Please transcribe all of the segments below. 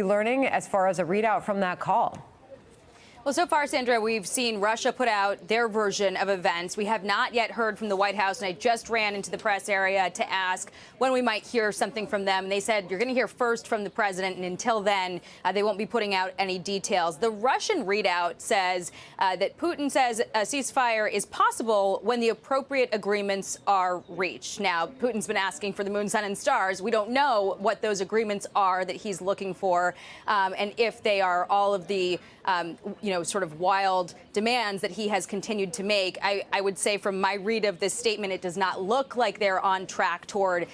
Learning as far as a readout from that call? Well, so far, Sandra, we've seen Russia put out their version of events. We have not yet heard from the White House, and I just ran into the press area to ask when we might hear something from them. And they said, you're going to hear first from the president, and until then, they won't be putting out any details. The Russian readout says that Putin says a ceasefire is possible when the appropriate agreements are reached. Now, Putin's been asking for the moon, sun, and stars. We don't know what those agreements are that he's looking for, and if they are all of the sort of wild demands that he has continued to make. I would say from my read of this statement, it does not look like they're on track toward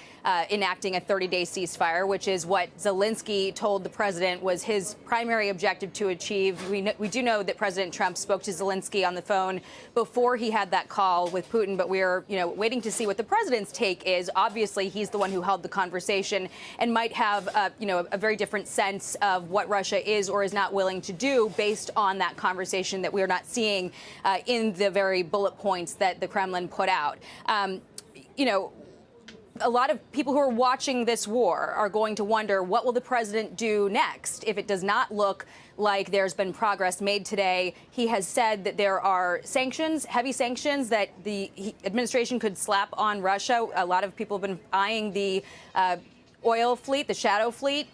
enacting a 30-day ceasefire, which is what Zelensky told the president was his primary objective to achieve. We do know that President Trump spoke to Zelensky on the phone before he had that call with Putin, but we're waiting to see what the president's take is. Obviously, he's the one who held the conversation and might have a very different sense of what Russia is or is not willing to do based on that conversation that we're not seeing in the very bullet points that the Kremlin put out. A lot of people who are watching this war are going to wonder, what will the president do next if it does not look like there's been progress made today? He has said that there are sanctions, heavy sanctions, that the administration could slap on Russia. A lot of people have been eyeing the oil fleet, the shadow fleet,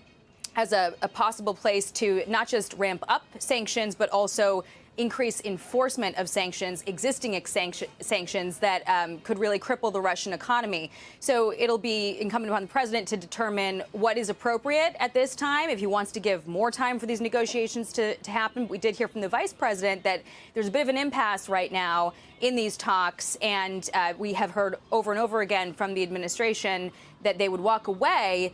as a possible place to not just ramp up sanctions, but also increase enforcement of sanctions, existing sanctions that could really cripple the Russian economy. So it'll be incumbent upon the president to determine what is appropriate at this time, if he wants to give more time for these negotiations to happen. We did hear from the vice president that there's a bit of an impasse right now in these talks, and we have heard over and over again from the administration that they would walk away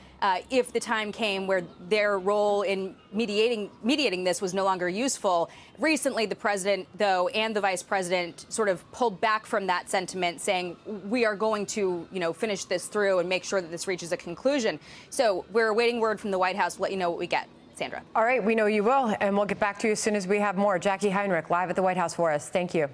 if the time came where their role in mediating this was no longer useful. Recently, the president, though, and the vice president sort of pulled back from that sentiment, saying we are going to, finish this through and make sure that this reaches a conclusion. So we're awaiting word from the White House. We'll let you know what we get. Sandra. All right, we know you will, and we'll get back to you as soon as we have more. Jackie Heinrich, live at the White House for us. Thank you.